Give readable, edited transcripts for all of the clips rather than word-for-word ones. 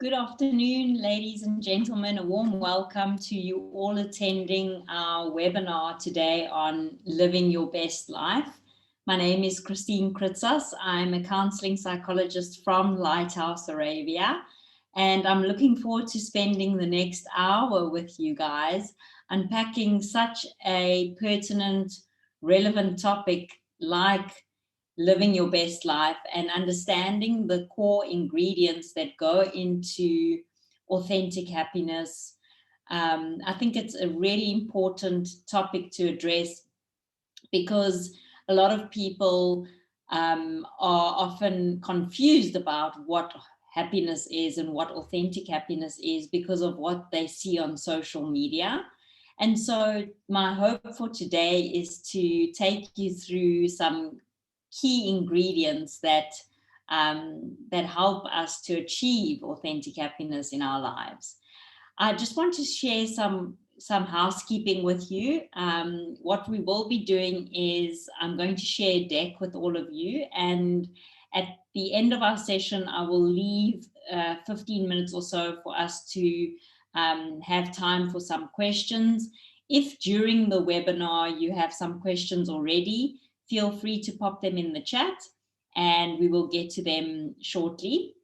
Good afternoon, ladies and gentlemen. A warm welcome to you all attending our webinar today on living your best life. My name is Kritzas. I'm a counseling psychologist from LightHouse Arabia, and I'm looking forward to spending the next hour with you guys, unpacking such a pertinent, relevant topic like living your best life and understanding the core ingredients that go into authentic happiness. I think it's a really important topic to address because a lot of people are often confused about what happiness is and what authentic happiness is because of what they see on social media. And so my hope for today is to take you through some key ingredients that help us to achieve authentic happiness in our lives. I just want to share some housekeeping with you. What we will be doing is I'm going to share a deck with all of you, and at the end of our session I will leave 15 minutes or so for us to have time for some questions. If during the webinar you have some questions already, feel free to pop them in the chat and we will get to them shortly.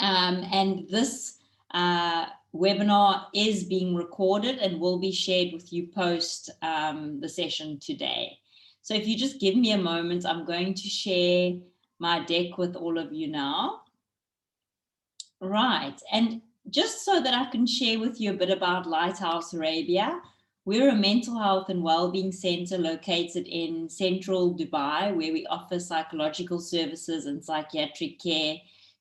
And this webinar is being recorded and will be shared with you post the session today. So if you just give me a moment, I'm going to share my deck with all of you now. Right, and just so that I can share with you a bit about LightHouse Arabia, we're a mental health and wellbeing center located in central Dubai, where we offer psychological services and psychiatric care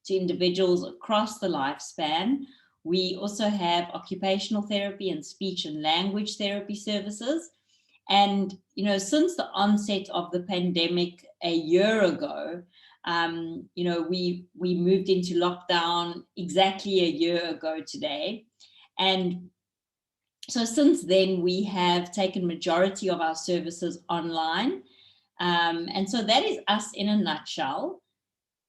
to individuals across the lifespan. We also have occupational therapy and speech and language therapy services. And, you know, since the onset of the pandemic a year ago, you know, we moved into lockdown exactly a year ago today. And so since then, we have taken majority of our services online. And so that is us in a nutshell.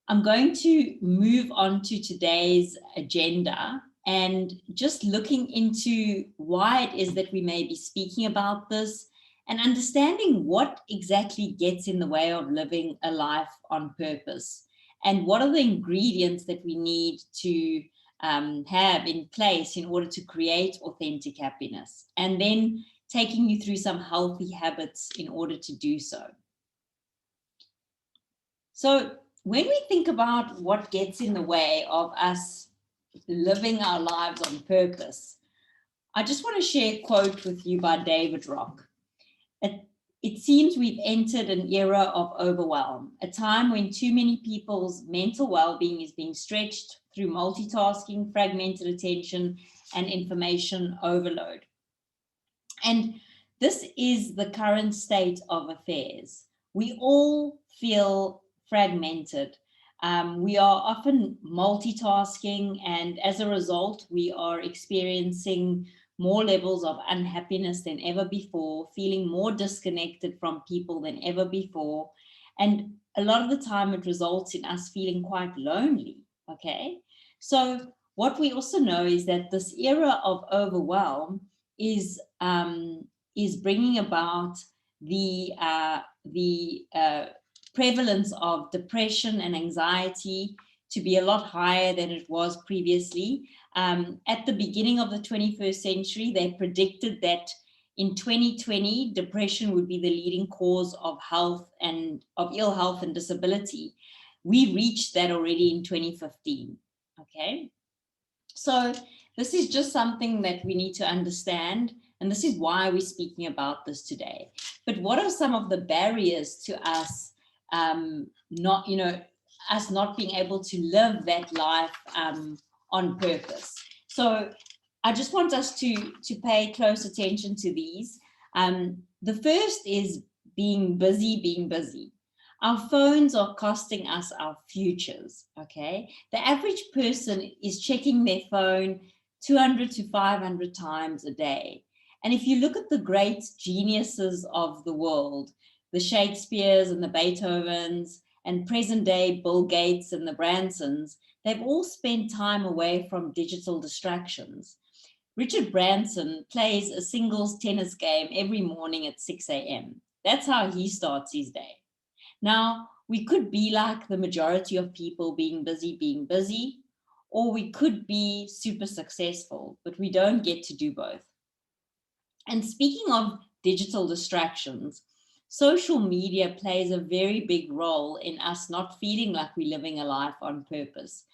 I'm going to move on to today's agenda and just looking into why it is that we may be speaking about this and understanding what exactly gets in the way of living a life on purpose and what are the ingredients that we need to have in place in order to create authentic happiness, and then taking you through some healthy habits in order to do so. So when we think about what gets in the way of us living our lives on purpose, I just want to share a quote with you by David Rock. It seems we've entered an era of overwhelm, a time when too many people's mental well-being is being stretched through multitasking, fragmented attention, and information overload. And this is the current state of affairs. We all feel fragmented. We are often multitasking, and as a result, we are experiencing more levels of unhappiness than ever before, feeling more disconnected from people than ever before. And a lot of the time it results in us feeling quite lonely, okay? So what we also know is that this era of overwhelm is bringing about the prevalence of depression and anxiety to be a lot higher than it was previously. At the beginning of the 21st century, they predicted that in 2020, depression would be the leading cause of ill health and disability. We reached that already in 2015, okay? So this is just something that we need to understand, and this is why we're speaking about this today. But what are some of the barriers to us us not being able to live that life on purpose? So I just want us to pay close attention to these. The first is being busy. Our phones are costing us our futures, okay? The average person is checking their phone 200 to 500 times a day. And if you look at the great geniuses of the world, the Shakespeares and the Beethovens and present day Bill Gates and the Bransons, they've all spent time away from digital distractions. Richard Branson plays a singles tennis game every morning at 6 a.m. That's how he starts his day. Now, we could be like the majority of people being busy, or we could be super successful, but we don't get to do both. And speaking of digital distractions, social media plays a very big role in us not feeling like we're living a life on purpose,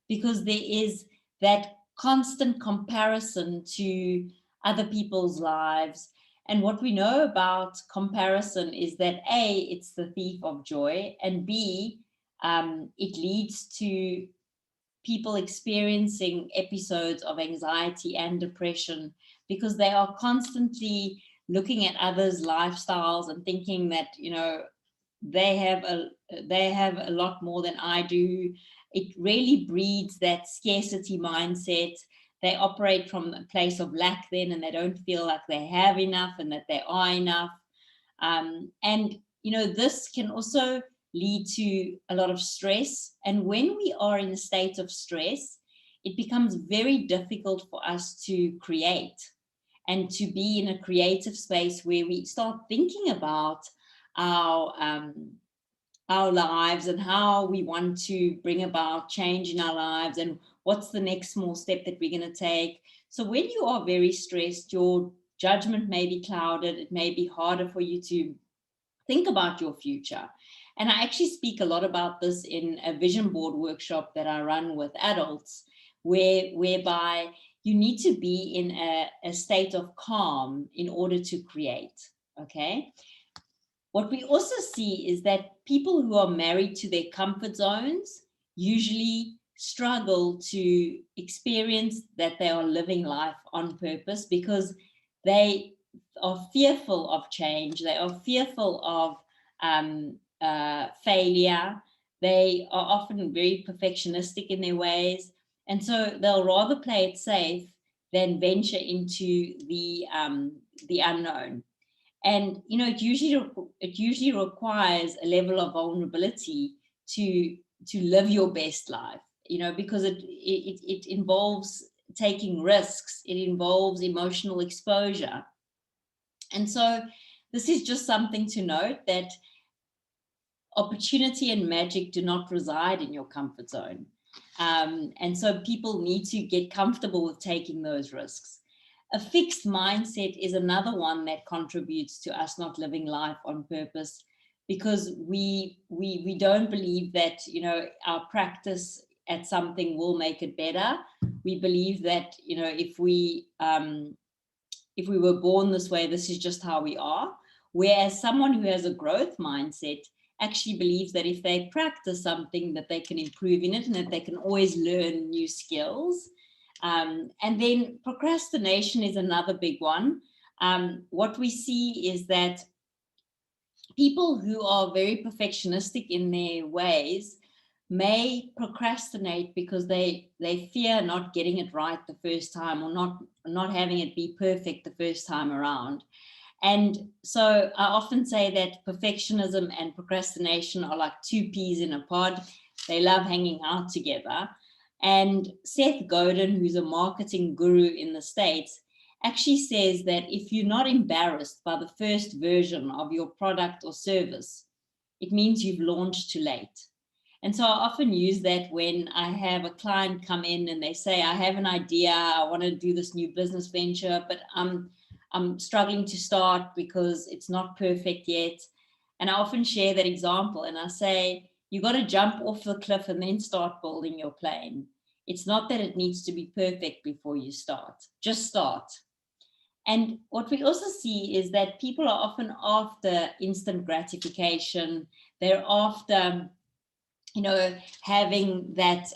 because there is that constant comparison to other people's lives. And what we know about comparison is that A, it's the thief of joy, and B, it leads to people experiencing episodes of anxiety and depression because they are constantly looking at others' lifestyles and thinking that, you know, they have a lot more than I do. It really breeds that scarcity mindset. They operate from a place of lack then, and they don't feel like they have enough and that they are enough. And, you know, this can also lead to a lot of stress. And when we are in a state of stress, it becomes very difficult for us to create and to be in a creative space where we start thinking about our lives and how we want to bring about change in our lives and what's the next small step that we're going to take. So when you are very stressed, your judgment may be clouded. It may be harder for you to think about your future. And I actually speak a lot about this in a vision board workshop that I run with adults, whereby you need to be in a state of calm in order to create, okay? What we also see is that people who are married to their comfort zones usually struggle to experience that they are living life on purpose because they are fearful of change. They are fearful of failure. They are often very perfectionistic in their ways. And so they'll rather play it safe than venture into the unknown. And, you know, it usually requires a level of vulnerability to live your best life, you know, because it involves taking risks. It involves emotional exposure. And so this is just something to note, that opportunity and magic do not reside in your comfort zone. And so people need to get comfortable with taking those risks. A fixed mindset is another one that contributes to us not living life on purpose, because we don't believe that, you know, our practice at something will make it better. We believe that, you know, if we were born this way, this is just how we are. Whereas someone who has a growth mindset actually believes that if they practice something, that they can improve in it and that they can always learn new skills. And then procrastination is another big one. What we see is that people who are very perfectionistic in their ways may procrastinate because they fear not getting it right the first time, or not having it be perfect the first time around. And so I often say that perfectionism and procrastination are like two peas in a pod. They love hanging out together. And Seth Godin, who's a marketing guru in the States, actually says that if you're not embarrassed by the first version of your product or service, it means you've launched too late. And so I often use that when I have a client come in and they say, I have an idea, I want to do this new business venture, but I'm struggling to start because it's not perfect yet. And I often share that example and I say, you got to jump off the cliff and then start building your plane. It's not that it needs to be perfect before you start, just start. And what we also see is that people are often after instant gratification. They're after, you know, having that,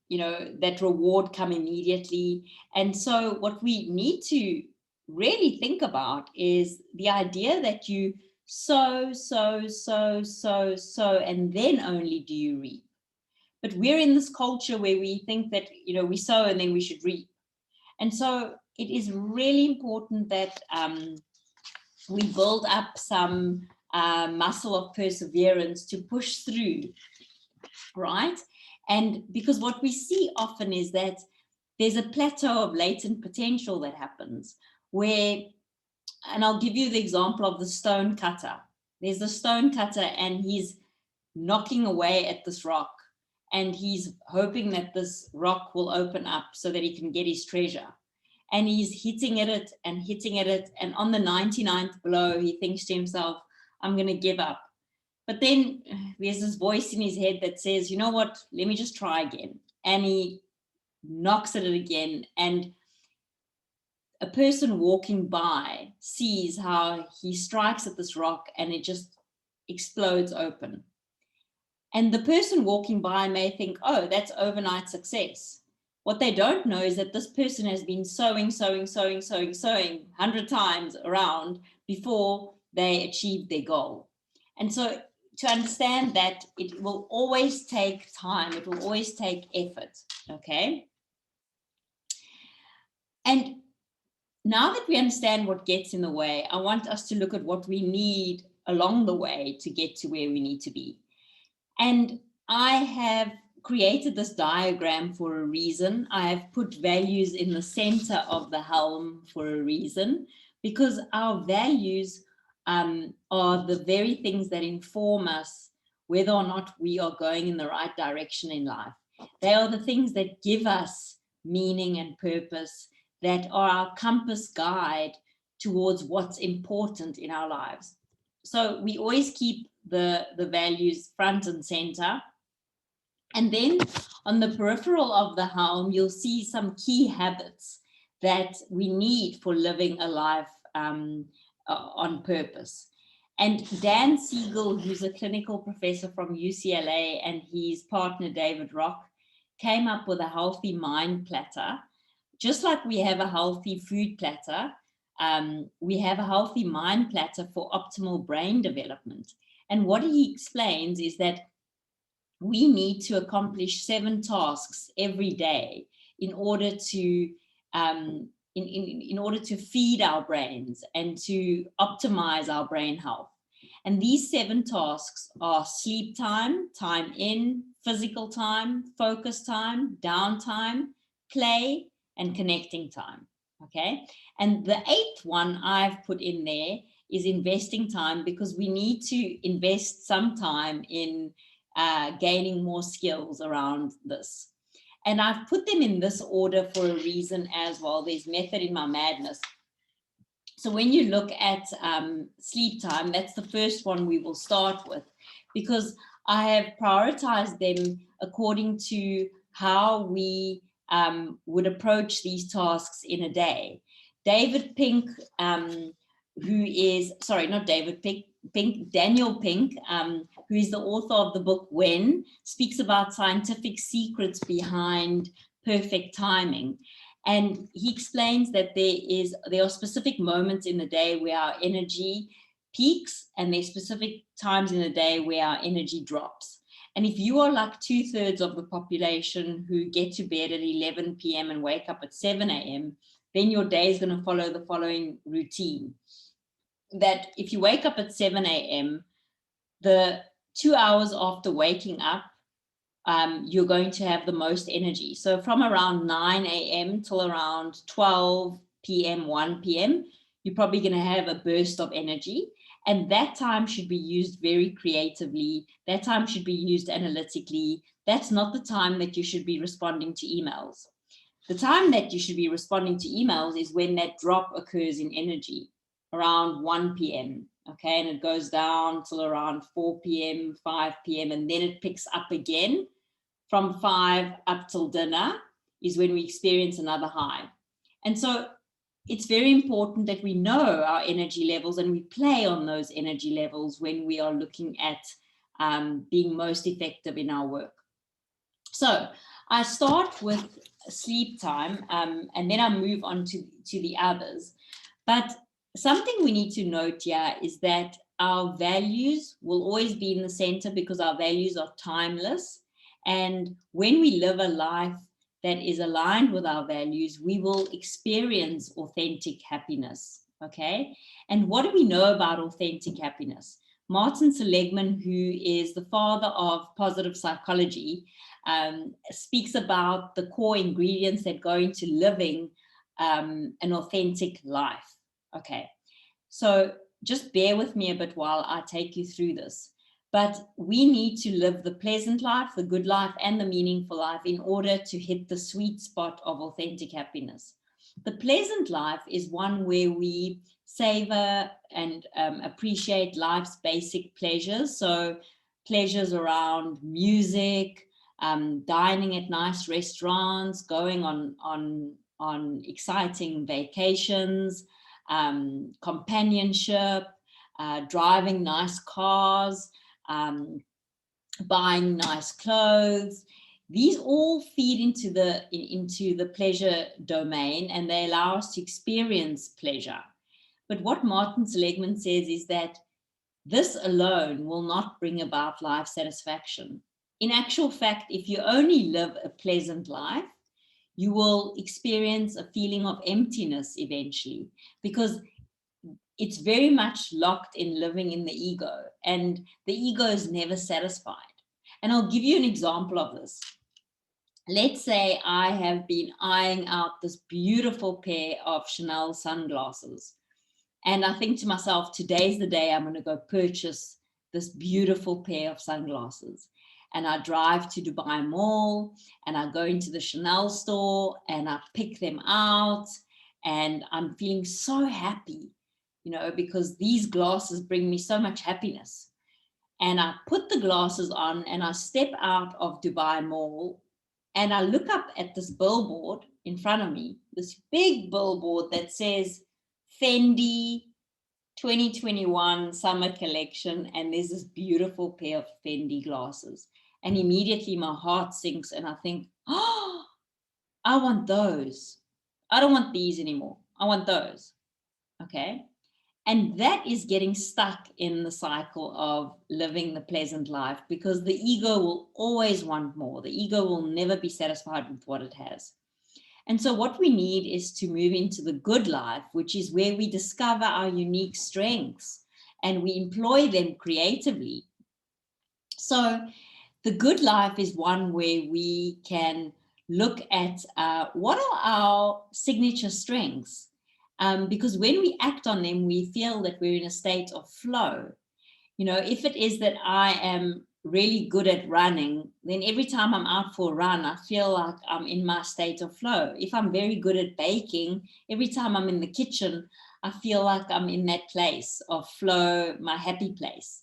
you know, that reward come immediately. And so what we need to really think about is the idea that you sow, and then only do you reap. But we're in this culture where we think that, you know, we sow and then we should reap. And so it is really important that we build up some muscle of perseverance to push through, right? And because what we see often is that there's a plateau of latent potential that happens where, and I'll give you the example of the stone cutter. There's the stone cutter and he's knocking away at this rock and he's hoping that this rock will open up so that he can get his treasure. And he's hitting at it and hitting at it. And on the 99th blow, he thinks to himself, I'm going to give up. But then there's this voice in his head that says, you know what, let me just try again. And he knocks at it again. And a person walking by sees how he strikes at this rock and it just explodes open. And the person walking by may think, oh, that's overnight success. What they don't know is that this person has been sowing 100 times around before they achieved their goal. And so to understand that it will always take time, it will always take effort, okay? And now that we understand what gets in the way, I want us to look at what we need along the way to get to where we need to be. And I have created this diagram for a reason. I have put values in the center of the helm for a reason, because our values are the very things that inform us whether or not we are going in the right direction in life. They are the things that give us meaning and purpose, that are our compass guide towards what's important in our lives. So we always keep the values front and center. And then on the peripheral of the helm, you'll see some key habits that we need for living a life on purpose. And Dan Siegel, who's a clinical professor from UCLA, and his partner David Rock, came up with a healthy mind platter. Just like we have a healthy food platter, we have a healthy mind platter for optimal brain development. And what he explains is that we need to accomplish 7 tasks every day in order to in order to feed our brains and to optimize our brain health. And these 7 tasks are sleep time, time in, physical time, focus time, downtime, play, and connecting time. Okay. And the 8th one I've put in there is investing time, because we need to invest some time in gaining more skills around this. And I've put them in this order for a reason as well. There's method in my madness. So when you look at sleep time, that's the first one we will start with, because I have prioritized them according to how we would approach these tasks in a day. David Pink, who is, sorry, not David Pink, Daniel Pink, who is the author of the book When, speaks about scientific secrets behind perfect timing. And he explains that there are specific moments in the day where our energy peaks, and there's specific times in the day where our energy drops. And if you are like 2/3 of the population who get to bed at 11 p.m. and wake up at 7 a.m., then your day is going to follow the following routine. That if you wake up at 7 a.m., the 2 hours after waking up, you're going to have the most energy. So from around 9 a.m. till around 12 p.m., 1 p.m., you're probably going to have a burst of energy. And that time should be used very creatively. That time should be used analytically. That's not the time that you should be responding to emails. The time that you should be responding to emails is when that drop occurs in energy, around 1 p.m. Okay, and it goes down till around 4 p.m., 5 p.m., and then it picks up again. From 5 up till dinner is when we experience another high. And so it's very important that we know our energy levels and we play on those energy levels when we are looking at being most effective in our work. So I start with sleep time and then I move on to the others. But something we need to note here is that our values will always be in the center, because our values are timeless. And when we live a life that is aligned with our values, we will experience authentic happiness, okay? And what do we know about authentic happiness? Martin Seligman, who is the father of positive psychology, speaks about the core ingredients that go into living an authentic life. Okay, so just bear with me a bit while I take you through this. But we need to live the pleasant life, the good life, and the meaningful life in order to hit the sweet spot of authentic happiness. The pleasant life is one where we savor and appreciate life's basic pleasures. So pleasures around music, dining at nice restaurants, going on exciting vacations, companionship, driving nice cars, buying nice clothes. These all feed into the pleasure domain, and they allow us to experience pleasure. But what Martin Seligman says is that this alone will not bring about life satisfaction. In actual fact, if you only live a pleasant life, you will experience a feeling of emptiness eventually, because it's very much locked in living in the ego, and the ego is never satisfied. And I'll give you an example of this. Let's say I have been eyeing out this beautiful pair of Chanel sunglasses. And I think to myself, today's the day I'm going to go purchase this beautiful pair of sunglasses. And I drive to Dubai Mall and I go into the Chanel store and I pick them out. And I'm feeling so happy, you know, because these glasses bring me so much happiness. And I put the glasses on and I step out of Dubai Mall and I look up at this billboard in front of me, this big billboard that says Fendi 2021 summer collection. And there's this beautiful pair of Fendi glasses. And immediately my heart sinks and I think, oh, I want those. I don't want these anymore. I want those. Okay. And that is getting stuck in the cycle of living the pleasant life, because the ego will always want more. The ego will never be satisfied with what it has. And so what we need is to move into the good life, which is where we discover our unique strengths and we employ them creatively. So the good life is one where we can look at what are our signature strengths. Because when we act on them, we feel that we're in a state of flow. You know, if it is that I am really good at running, then every time I'm out for a run, I feel like I'm in my state of flow. If I'm very good at baking, every time I'm in the kitchen, I feel like I'm in that place of flow, my happy place.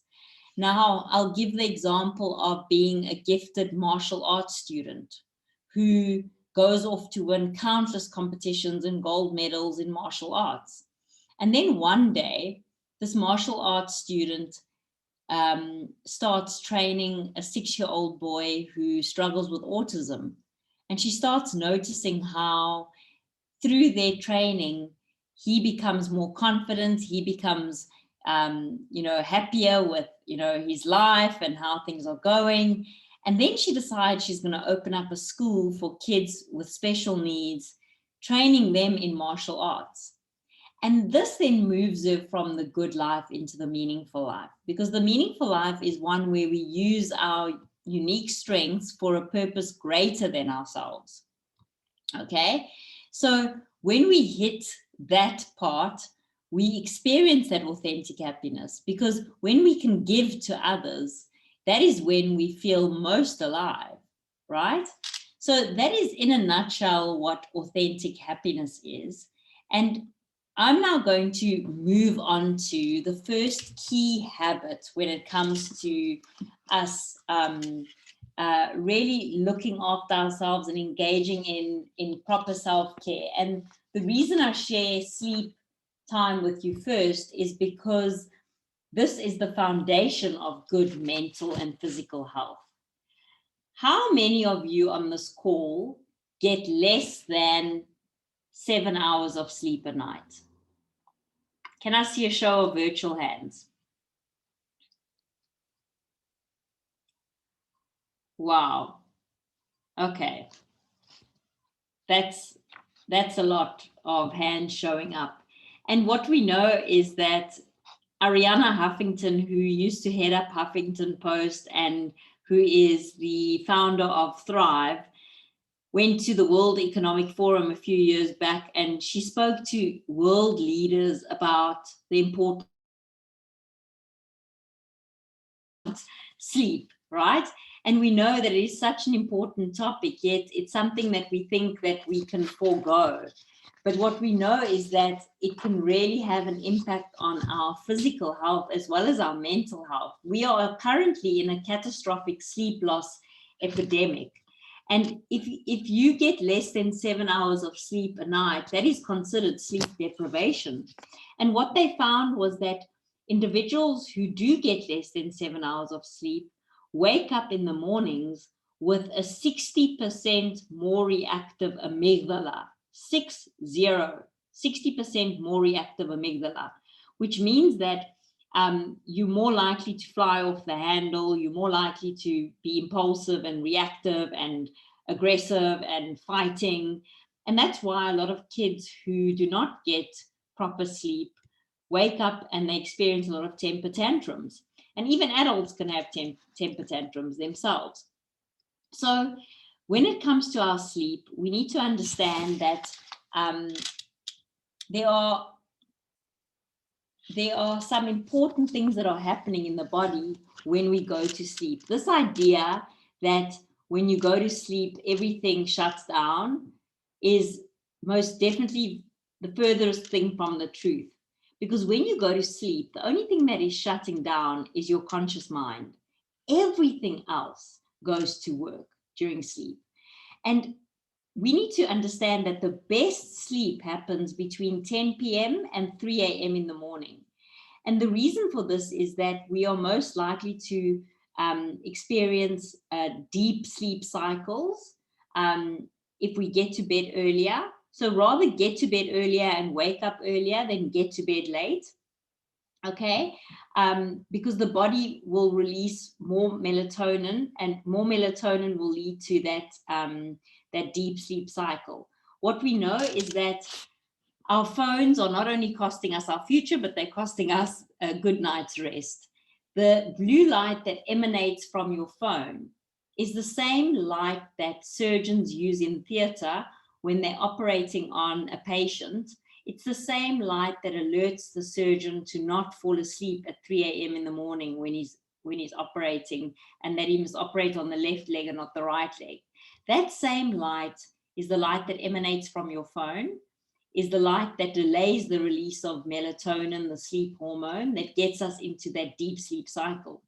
Now, I'll give the example of being a gifted martial arts student who goes off to win countless competitions and gold medals in martial arts. And then one day, this martial arts student starts training a 6-year-old boy who struggles with autism. And she starts noticing how through their training, he becomes more confident, he becomes happier with, his life and how things are going. And then she decides she's going to open up a school for kids with special needs, training them in martial arts. And this then moves her from the good life into the meaningful life, because the meaningful life is one where we use our unique strengths for a purpose greater than ourselves. Okay, so when we hit that part, we experience that authentic happiness, because when we can give to others, that is when we feel most alive, right? So that is in a nutshell what authentic happiness is. And I'm now going to move on to the first key habit when it comes to us really looking after ourselves and engaging in proper self-care. And the reason I share sleep time with you first is because this is the foundation of good mental and physical health. How many of you on this call get less than 7 hours of sleep a night? Can I see a show of virtual hands? Wow. Okay. That's a lot of hands showing up. And what we know is that Arianna Huffington, who used to head up Huffington Post and who is the founder of Thrive, went to the World Economic Forum a few years back, and she spoke to world leaders about the importance of sleep, right? And we know that it is such an important topic, yet it's something that we think that we can forego. But what we know is that it can really have an impact on our physical health as well as our mental health. We are currently in a catastrophic sleep loss epidemic. And if you get less than 7 hours of sleep a night, that is considered sleep deprivation. And what they found was that individuals who do get less than 7 hours of sleep wake up in the mornings with a 60% more reactive amygdala. 60% more reactive amygdala, which means that you're more likely to fly off the handle, you're more likely to be impulsive and reactive and aggressive and fighting. And that's why a lot of kids who do not get proper sleep wake up and they experience a lot of temper tantrums. And even adults can have temper tantrums themselves. So when it comes to our sleep, we need to understand that there are some important things that are happening in the body when we go to sleep. This idea that when you go to sleep, everything shuts down is most definitely the furthest thing from the truth. Because when you go to sleep, the only thing that is shutting down is your conscious mind. Everything else goes to work during sleep. And we need to understand that the best sleep happens between 10 p.m. and 3 a.m. in the morning. And the reason for this is that we are most likely to experience deep sleep cycles if we get to bed earlier. So rather get to bed earlier and wake up earlier than get to bed late. Okay, because the body will release more melatonin, and more melatonin will lead to that deep sleep cycle. What we know is that our phones are not only costing us our future, but they're costing us a good night's rest. The blue light that emanates from your phone is the same light that surgeons use in theater when they're operating on a patient. It's the same light that alerts the surgeon to not fall asleep at 3 a.m. in the morning when he's operating, and that he must operate on the left leg and not the right leg. That same light is the light that emanates from your phone, is the light that delays the release of melatonin, the sleep hormone that gets us into that deep sleep cycle.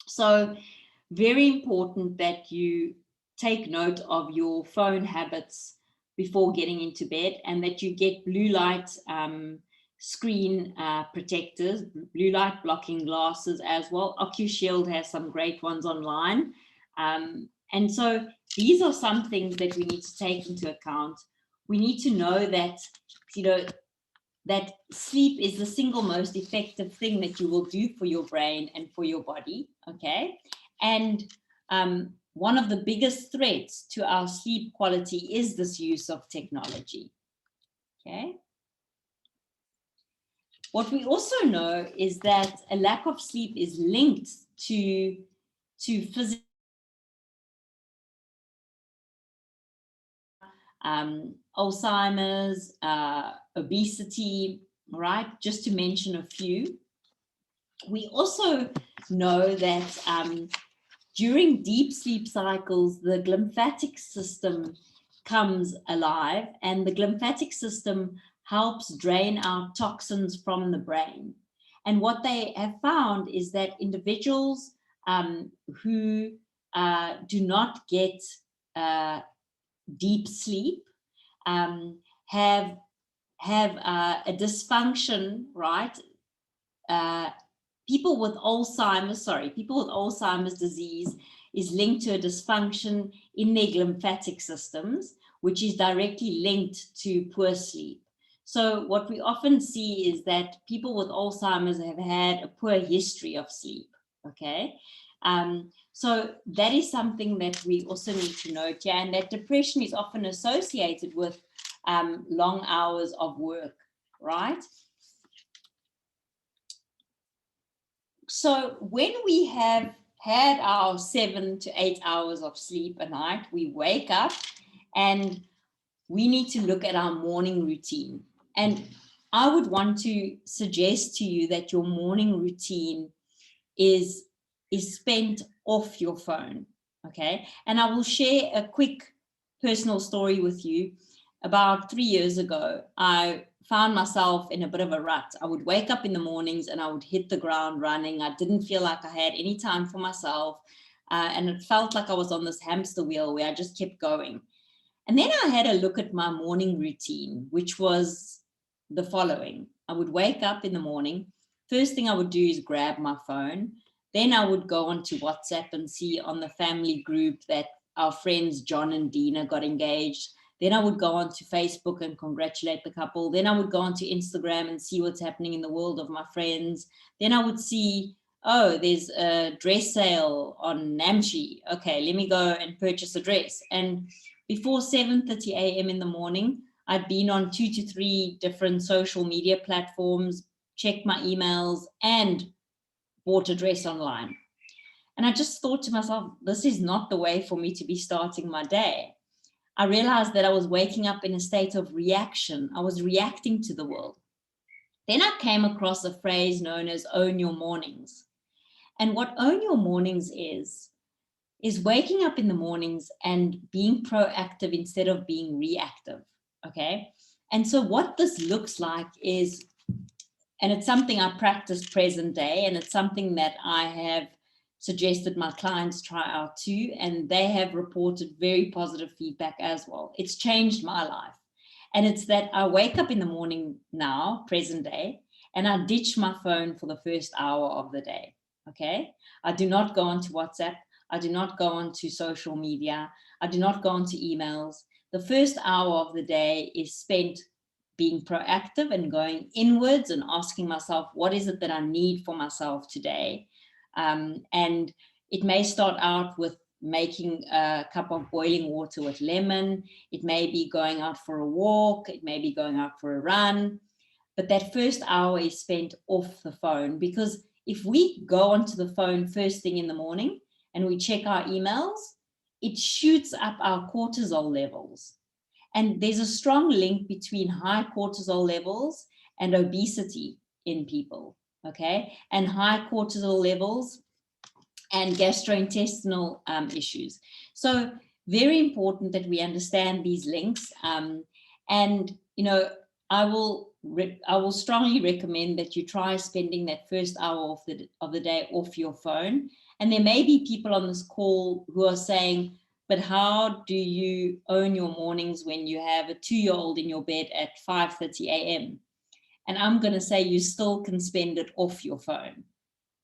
So very important that you take note of your phone habits before getting into bed, and that you get blue light screen protectors, blue light blocking glasses as well. OcuShield has some great ones online. And so these are some things that we need to take into account. We need to know that, that sleep is the single most effective thing that you will do for your brain and for your body, okay? And one of the biggest threats to our sleep quality is this use of technology, okay? What we also know is that a lack of sleep is linked to physical Alzheimer's, obesity, right? Just to mention a few. We also know that during deep sleep cycles, the glymphatic system comes alive, and the glymphatic system helps drain out toxins from the brain. And what they have found is that individuals who do not get deep sleep have a dysfunction, right? People with Alzheimer's disease is linked to a dysfunction in their glymphatic systems, which is directly linked to poor sleep. So what we often see is that people with Alzheimer's have had a poor history of sleep, okay? So that is something that we also need to note here, and that depression is often associated with long hours of work, right? So when we have had our 7 to 8 hours of sleep a night, we wake up and we need to look at our morning routine. And I would want to suggest to you that your morning routine is spent off your phone. Okay. And I will share a quick personal story with you. About 3 years ago, I found myself in a bit of a rut. I would wake up in the mornings and I would hit the ground running. I didn't feel like I had any time for myself. And it felt like I was on this hamster wheel where I just kept going. And then I had a look at my morning routine, which was the following. I would wake up in the morning. First thing I would do is grab my phone. Then I would go onto WhatsApp and see on the family group that our friends John and Dina got engaged. Then I would go onto Facebook and congratulate the couple. Then I would go onto Instagram and see what's happening in the world of my friends. Then I would see, oh, there's a dress sale on Namshi. Okay, let me go and purchase a dress. And before 7:30 a.m. in the morning, I'd been on 2 to 3 different social media platforms, checked my emails, and bought a dress online. And I just thought to myself, this is not the way for me to be starting my day. I realized that I was waking up in a state of reaction. I was reacting to the world. Then I came across a phrase known as own your mornings. And what own your mornings is waking up in the mornings and being proactive instead of being reactive. Okay. And so what this looks like is, and it's something I practice present day, and it's something that I have suggested my clients try out too, and they have reported very positive feedback as well. It's changed my life. And it's that I wake up in the morning now, present day, and I ditch my phone for the first hour of the day. Okay. I do not go onto WhatsApp. I do not go onto social media. I do not go onto emails. The first hour of the day is spent being proactive and going inwards and asking myself, what is it that I need for myself today? And it may start out with making a cup of boiling water with lemon. It may be going out for a walk. It may be going out for a run. But that first hour is spent off the phone, because if we go onto the phone first thing in the morning and we check our emails, it shoots up our cortisol levels. And there's a strong link between high cortisol levels and obesity in people, okay? And high cortisol levels and gastrointestinal issues. So very important that we understand these links. And, you know, I will strongly recommend that you try spending that first hour of the day off your phone. And there may be people on this call who are saying, but how do you own your mornings when you have a 2-year-old in your bed at 5:30 a.m.? And I'm going to say you still can spend it off your phone.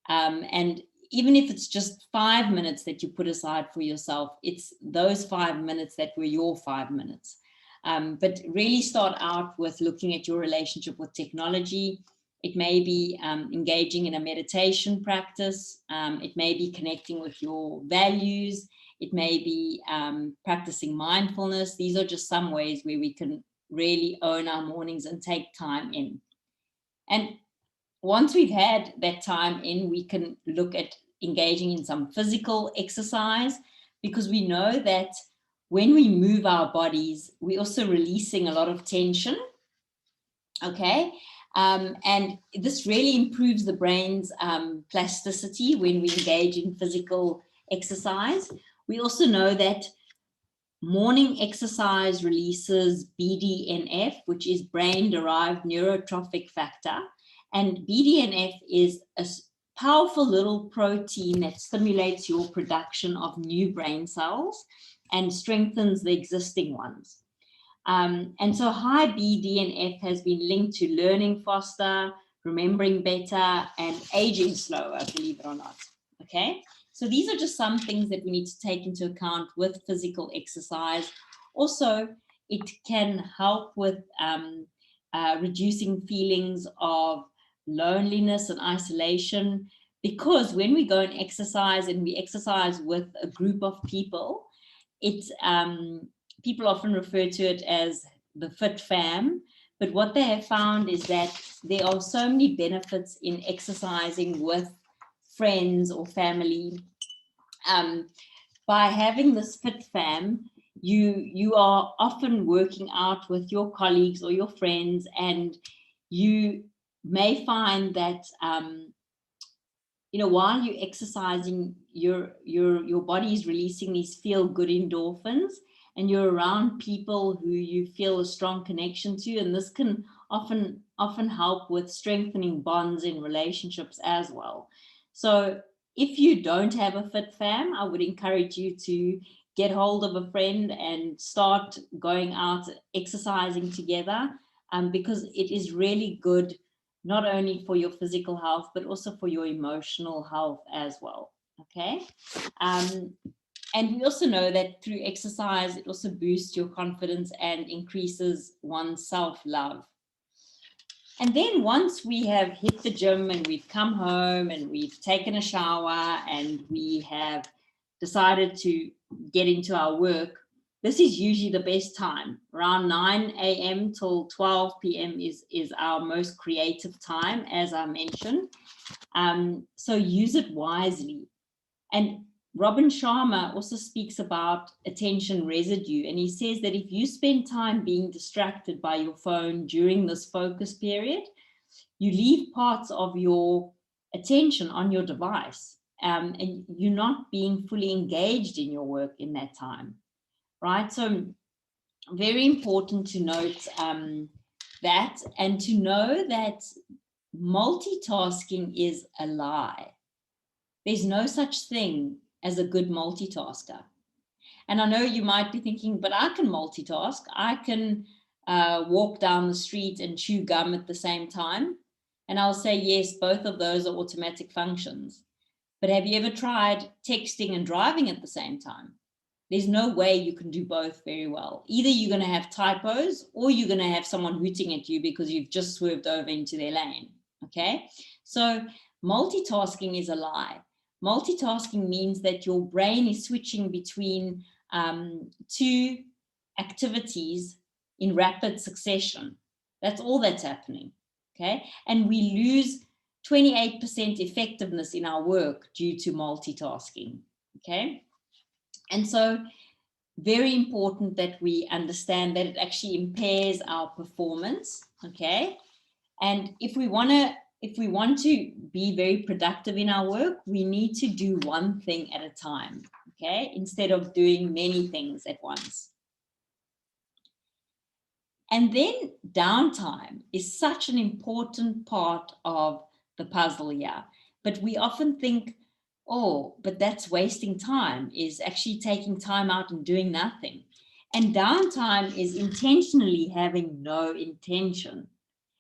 And even if it's just 5 minutes that you put aside for yourself, it's those 5 minutes that were your 5 minutes. But really start out with looking at your relationship with technology. It may be engaging in a meditation practice. It may be connecting with your values. It may be practicing mindfulness. These are just some ways where we can really own our mornings and take time in. And once we've had that time in, we can look at engaging in some physical exercise, because we know that when we move our bodies, we're also releasing a lot of tension. Okay. And this really improves the brain's plasticity when we engage in physical exercise. We also know that morning exercise releases BDNF, which is brain-derived neurotrophic factor. And BDNF is a powerful little protein that stimulates your production of new brain cells and strengthens the existing ones. And so high BDNF has been linked to learning faster, remembering better, and aging slower, believe it or not. Okay. So these are just some things that we need to take into account with physical exercise. Also, it can help with reducing feelings of loneliness and isolation, because when we go and exercise and we exercise with a group of people, it's people often refer to it as the fit fam. But what they have found is that there are so many benefits in exercising with friends or family. By having this fit fam, you are often working out with your colleagues or your friends, and you may find that while you're exercising, your body is releasing these feel good endorphins, and you're around people who you feel a strong connection to, and this can often help with strengthening bonds in relationships as well. So if you don't have a fit fam, I would encourage you to get hold of a friend and start going out exercising together, because it is really good, not only for your physical health, but also for your emotional health as well. Okay. And we also know that through exercise, it also boosts your confidence and increases one's self-love. And then once we have hit the gym and we've come home and we've taken a shower and we have decided to get into our work, this is usually the best time. Around 9 a.m. till 12 p.m. is our most creative time, as I mentioned. So use it wisely. And Robin Sharma also speaks about attention residue. And he says that if you spend time being distracted by your phone during this focus period, you leave parts of your attention on your device, and you're not being fully engaged in your work in that time, right? So very important to note that, and to know that multitasking is a lie. There's no such thing as a good multitasker. And I know you might be thinking, but I can multitask. I can walk down the street and chew gum at the same time. And I'll say, yes, both of those are automatic functions. But have you ever tried texting and driving at the same time? There's no way you can do both very well. Either you're going to have typos, or you're going to have someone hooting at you because you've just swerved over into their lane. Okay, so multitasking is a lie. Multitasking means that your brain is switching between two activities in rapid succession. That's all that's happening. Okay, and we lose 28% effectiveness in our work due to multitasking. Okay. And so very important that we understand that it actually impairs our performance. Okay. And if we want to be very productive in our work, we need to do one thing at a time. Okay. Instead of doing many things at once. And then downtime is such an important part of the puzzle here. But we often think, oh, but that's wasting time, is actually taking time out and doing nothing. And downtime is intentionally having no intention.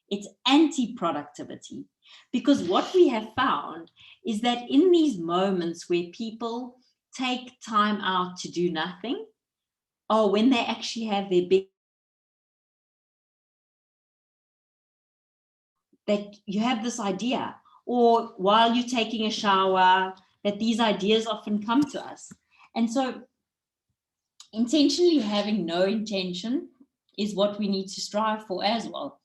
It's anti-productivity. Because what we have found is that in these moments where people take time out to do nothing, or when they actually have their big, that you have this idea, or while you're taking a shower, that these ideas often come to us. And so intentionally having no intention is what we need to strive for as well,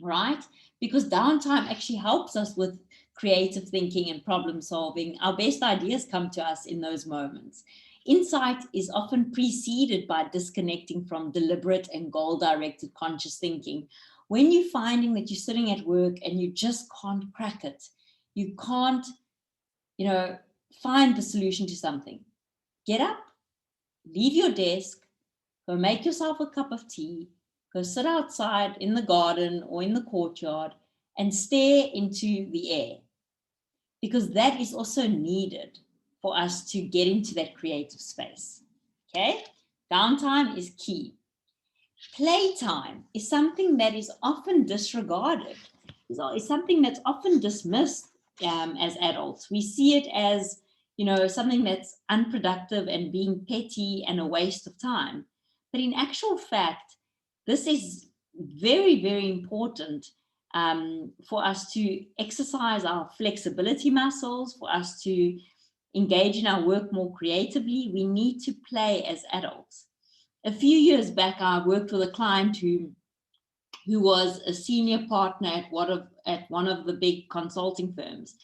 right? Because downtime actually helps us with creative thinking and problem solving. Our best ideas come to us in those moments. Insight is often preceded by disconnecting from deliberate and goal-directed conscious thinking. When you're finding that you're sitting at work and you just can't crack it, you can't, find the solution to something, get up, leave your desk, go make yourself a cup of tea, go sit outside in the garden or in the courtyard and stare into the air, because that is also needed for us to get into that creative space. Okay, downtime is key. Playtime is something that is often disregarded, is something that's often dismissed as adults. We see it as, something that's unproductive and being petty and a waste of time. But in actual fact, this is very, very important for us to exercise our flexibility muscles, for us to engage in our work more creatively. We need to play as adults. A few years back, I worked with a client who was a senior partner at one of the big consulting firms.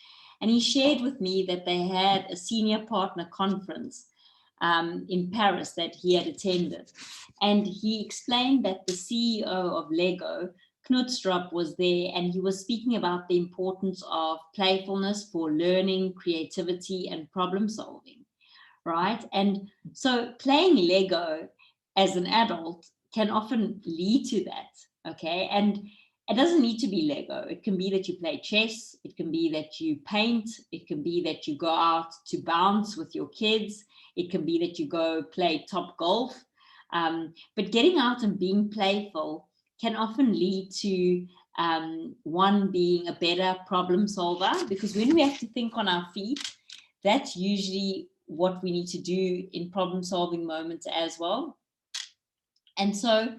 And he shared with me that they had a senior partner conference in Paris that he had attended. And he explained that the CEO of Lego, Knudstrup, was there, and he was speaking about the importance of playfulness for learning, creativity, and problem solving, right? And so playing Lego as an adult can often lead to that, okay? And it doesn't need to be Lego. It can be that you play chess. It can be that you paint. It can be that you go out to bounce with your kids. It can be that you go play top golf. But getting out and being playful can often lead to one being a better problem solver, because when we have to think on our feet, that's usually what we need to do in problem solving moments as well. And so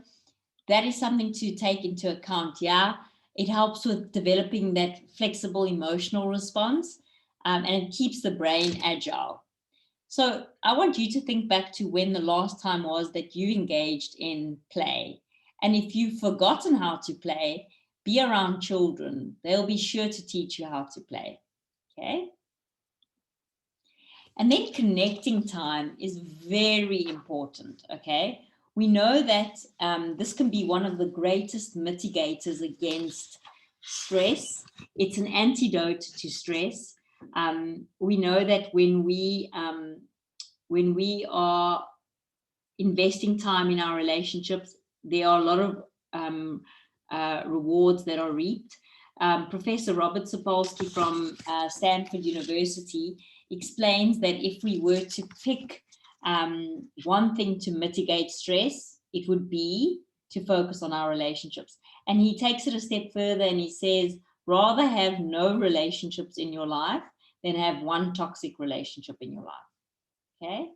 that is something to take into account. Yeah, it helps with developing that flexible emotional response, and it keeps the brain agile. So I want you to think back to when the last time was that you engaged in play. And if you've forgotten how to play, be around children. They'll be sure to teach you how to play. Okay. And then connecting time is very important. Okay. We know that this can be one of the greatest mitigators against stress. It's an antidote to stress. We know that when we are investing time in our relationships, there are a lot of rewards that are reaped. Professor Robert Sapolsky from Stanford University explains that if we were to pick one thing to mitigate stress, it would be to focus on our relationships. And he takes it a step further and he says, rather have no relationships in your life than have one toxic relationship in your life. Okay.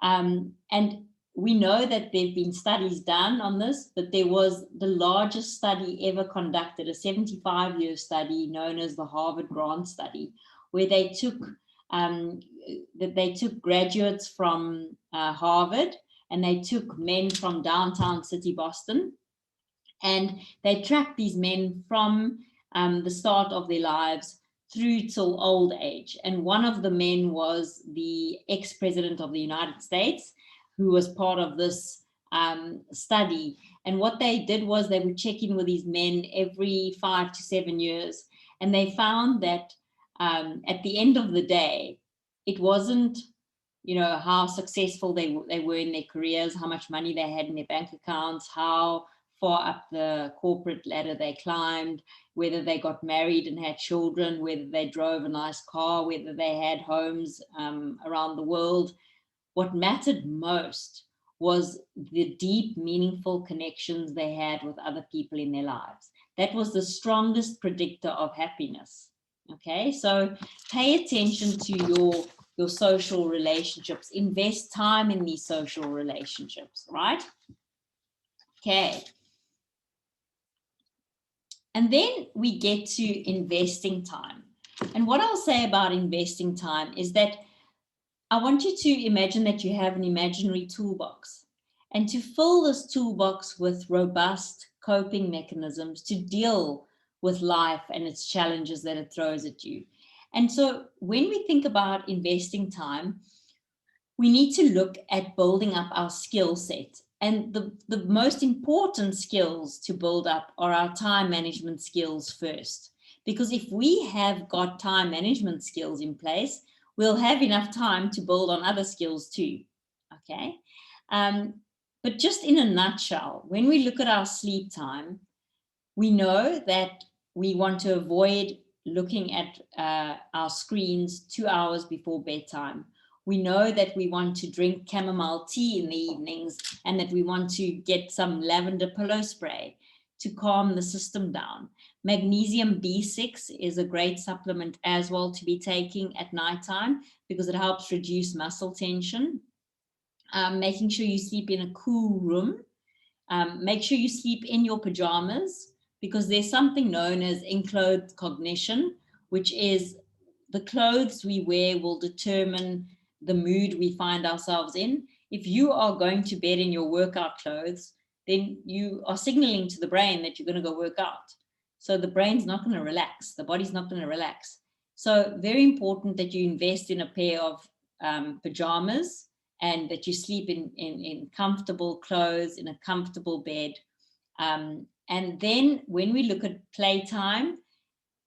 And we know that there have been studies done on this, but there was the largest study ever conducted, a 75-year study known as the Harvard Grant Study, where they took graduates from Harvard, and they took men from downtown city Boston, and they tracked these men from the start of their lives through till old age. And one of the men was the ex-president of the United States, who was part of this study. And what they did was they would check in with these men every 5 to 7 years. And they found that at the end of the day, it wasn't, how successful they were in their careers, how much money they had in their bank accounts, how far up the corporate ladder they climbed, whether they got married and had children, whether they drove a nice car, whether they had homes around the world. What mattered most was the deep, meaningful connections they had with other people in their lives. That was the strongest predictor of happiness. Okay, so pay attention to your social relationships. Invest time in these social relationships, right? Okay. And then we get to investing time. And what I'll say about investing time is that I want you to imagine that you have an imaginary toolbox, and to fill this toolbox with robust coping mechanisms to deal with life and its challenges that it throws at you. And so when we think about investing time, we need to look at building up our skill set. And the most important skills to build up are our time management skills first. Because if we have got time management skills in place, we'll have enough time to build on other skills too. Okay. But just in a nutshell, when we look at our sleep time, we know that we want to avoid looking at our screens 2 hours before bedtime. We know that we want to drink chamomile tea in the evenings, and that we want to get some lavender pillow spray to calm the system down. Magnesium B6 is a great supplement as well to be taking at nighttime, because it helps reduce muscle tension. Making sure you sleep in a cool room. Make sure you sleep in your pajamas, because there's something known as enclothed cognition, which is the clothes we wear will determine the mood we find ourselves in. If you are going to bed in your workout clothes, then you are signaling to the brain that you're going to go work out. So the brain's not going to relax. The body's not going to relax. So very important that you invest in a pair of pajamas, and that you sleep in comfortable clothes, in a comfortable bed. And then when we look at playtime,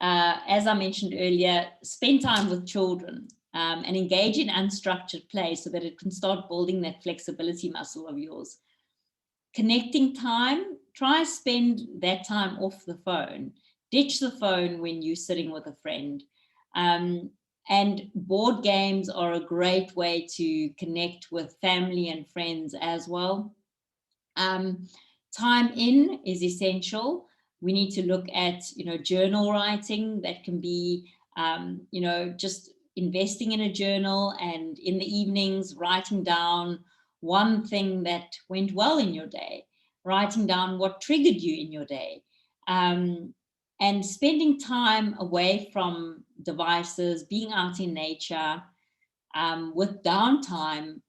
as I mentioned earlier, spend time with children and engage in unstructured play so that it can start building that flexibility muscle of yours. Connecting time, try spend that time off the phone. Ditch the phone when you're sitting with a friend. And board games are a great way to connect with family and friends as well. Time in is essential. We need to look at, journal writing. That can be, just investing in a journal, and in the evenings, writing down one thing that went well in your day, writing down what triggered you in your day. And spending time away from devices, being out in nature. With downtime,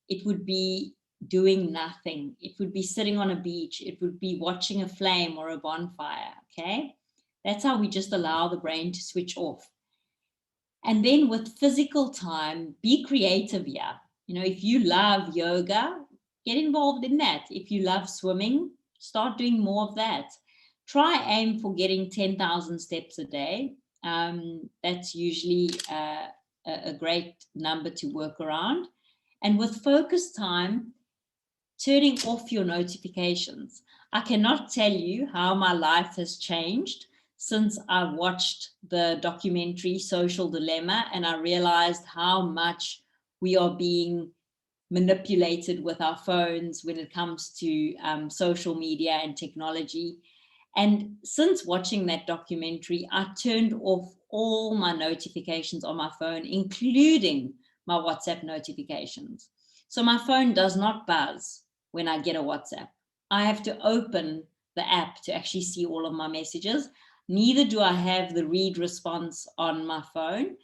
it would be doing nothing. It would be sitting on a beach. It would be watching a flame or a bonfire, okay? That's how we just allow the brain to switch off. And then with physical time, be creative here. If you love yoga, get involved in that. If you love swimming, start doing more of that. Try aim for getting 10,000 steps a day. That's usually a great number to work around. And with focus time, turning off your notifications. I cannot tell you how my life has changed since I watched the documentary Social Dilemma, and I realized how much we are being manipulated with our phones when it comes to social media and technology. And since watching that documentary, I turned off all my notifications on my phone, including my WhatsApp notifications. So my phone does not buzz when I get a WhatsApp. I have to open the app to actually see all of my messages. Neither do I have the read response on my phone,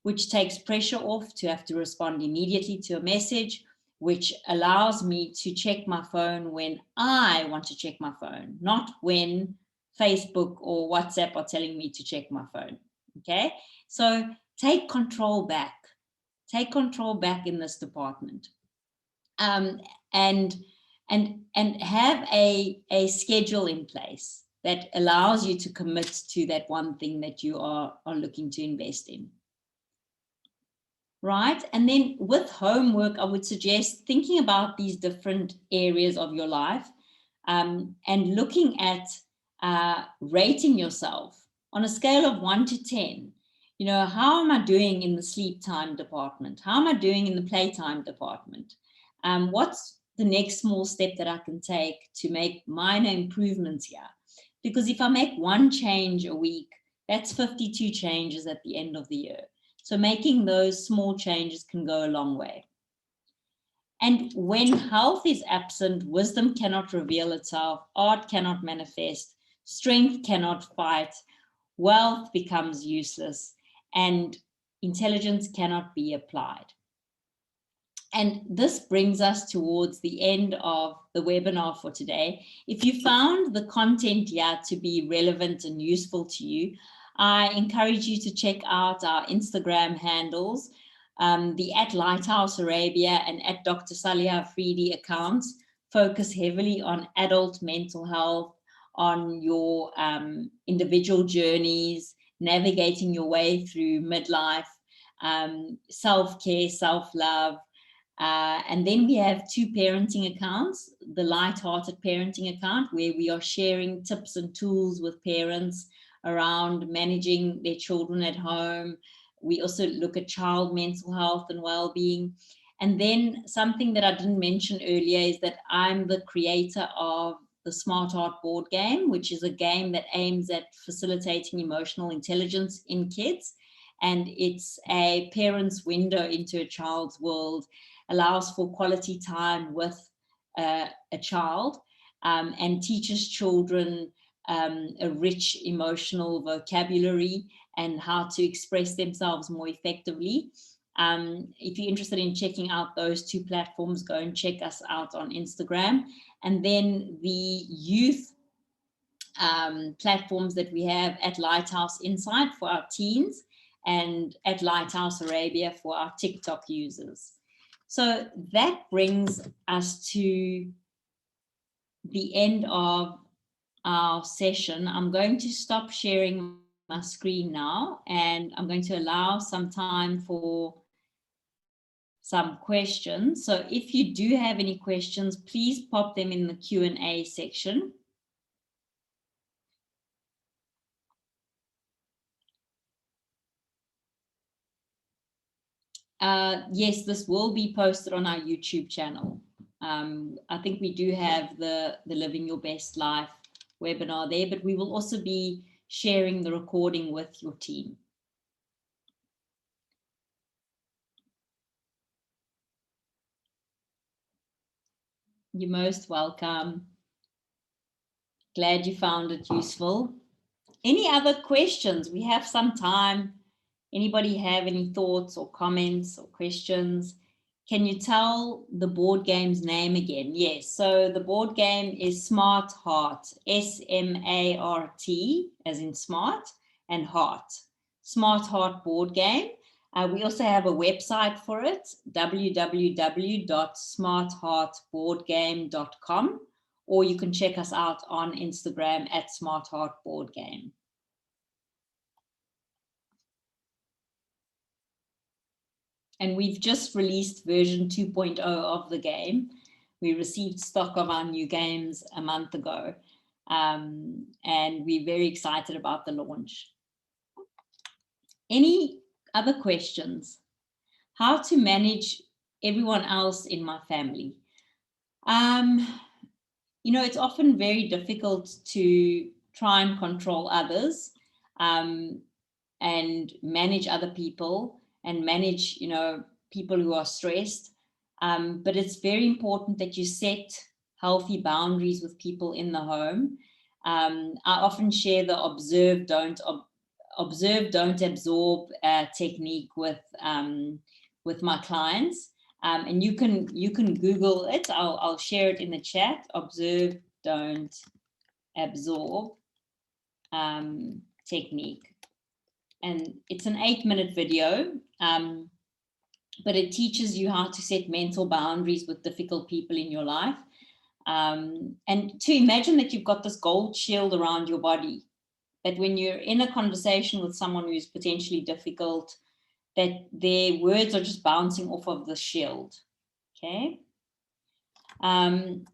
which takes pressure off to have to respond immediately to a message, which allows me to check my phone when I want to check my phone, not when Facebook or WhatsApp are telling me to check my phone. Okay, so take control back. Take control back in this department, and have a schedule in place that allows you to commit to that one thing that you are looking to invest in. Right. And then with homework, I would suggest thinking about these different areas of your life, and looking at rating yourself on a scale of 1 to 10. How am I doing in the sleep time department? How am I doing in the playtime department? What's the next small step that I can take to make minor improvements here? Because if I make one change a week, that's 52 changes at the end of the year. So making those small changes can go a long way. And when health is absent, wisdom cannot reveal itself, art cannot manifest, strength cannot fight, wealth becomes useless, and intelligence cannot be applied. And this brings us towards the end of the webinar for today. If you found the content here to be relevant and useful to you, I encourage you to check out our Instagram handles, the @LightHouse Arabia and @Dr. Saliha Afridi accounts focus heavily on adult mental health, on your individual journeys, navigating your way through midlife, self-care, self-love. And then we have 2 parenting accounts, the Light-Hearted Parenting account, where we are sharing tips and tools with parents around managing their children at home. We also look at child mental health and well-being. And then something that I didn't mention earlier is that I'm the creator of the Smart Art board game, which is a game that aims at facilitating emotional intelligence in kids. And it's a parent's window into a child's world, allows for quality time with a child, and teaches children a rich emotional vocabulary and how to express themselves more effectively. If you're interested in checking out those 2 platforms, go and check us out on Instagram. And then the youth platforms that we have at Lighthouse Insight for our teens and at LightHouse Arabia for our TikTok users. So that brings us to the end of our session. I'm going to stop sharing my screen now, and I'm going to allow some time for some questions. So if you do have any questions, please pop them in the Q&A section. Yes, this will be posted on our YouTube channel. I think we do have the Living Your Best Life webinar there, but we will also be sharing the recording with your team. You're most welcome. Glad you found it useful. Any other questions? We have some time. Anybody have any thoughts or comments or questions? Can you tell the board game's name again? Yes, so the board game is Smart Heart, S-M-A-R-T, as in smart, and heart. Smart Heart board game. We also have a website for it, www.smartheartboardgame.com, or you can check us out on Instagram at Smart Heart Board Game. And we've just released version 2.0 of the game. We received stock of our new games a month ago, and we're very excited about the launch. Any other questions? How to manage everyone else in my family? You know, it's often very difficult to try and control others and manage other people and manage, you know, people who are stressed. But it's very important that you set healthy boundaries with people in the home. I often share the observe, don't absorb technique with my clients. And you can Google it. I'll share it in the chat. Observe, don't absorb technique. And it's an 8-minute video, but it teaches you how to set mental boundaries with difficult people in your life. And to imagine that you've got this gold shield around your body, that when you're in a conversation with someone who's potentially difficult, that their words are just bouncing off of the shield, okay? I'm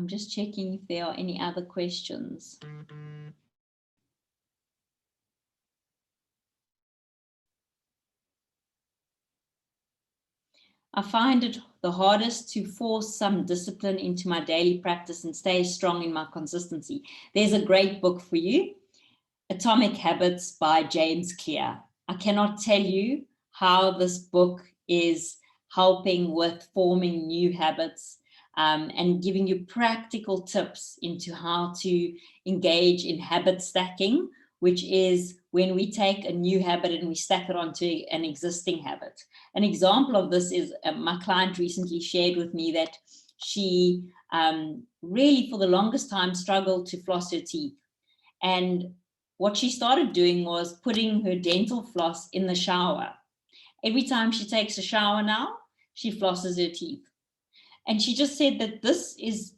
just checking if there are any other questions. I find it the hardest to force some discipline into my daily practice and stay strong in my consistency. There's a great book for you, Atomic Habits by James Clear. I cannot tell you how this book is helping with forming new habits and giving you practical tips into how to engage in habit stacking, which is when we take a new habit and we stack it onto an existing habit. An example of this is my client recently shared with me that she really for the longest time struggled to floss her teeth. And what she started doing was putting her dental floss in the shower. Every time she takes a shower now, she flosses her teeth. And she just said that this is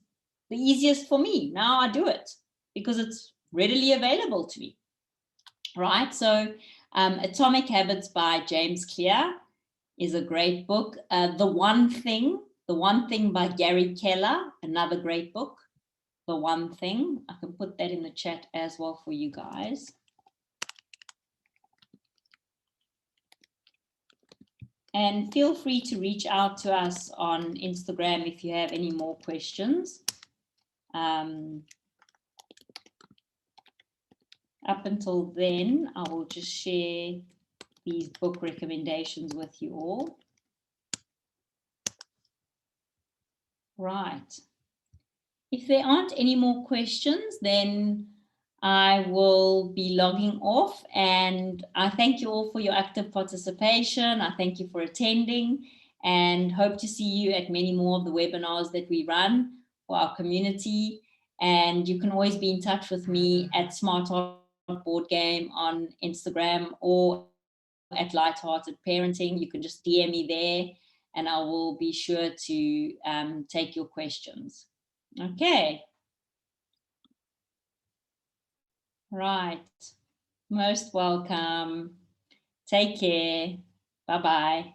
the easiest for me. Now I do it because it's readily available to me. Right? So Atomic Habits by James Clear is a great book. The One Thing by Gary Keller, another great book. The One Thing. I can put that in the chat as well for you guys. And feel free to reach out to us on Instagram if you have any more questions. Up until then, I will just share these book recommendations with you all. Right. If there aren't any more questions, then I will be logging off, and I thank you all for your active participation. I thank you for attending and hope to see you at many more of the webinars that we run for our community. And you can always be in touch with me at Smart Heart Board Game on Instagram or at Lighthearted Parenting. You can just DM me there and I will be sure to take your questions. Okay. Right. Most welcome. Take care. Bye-bye.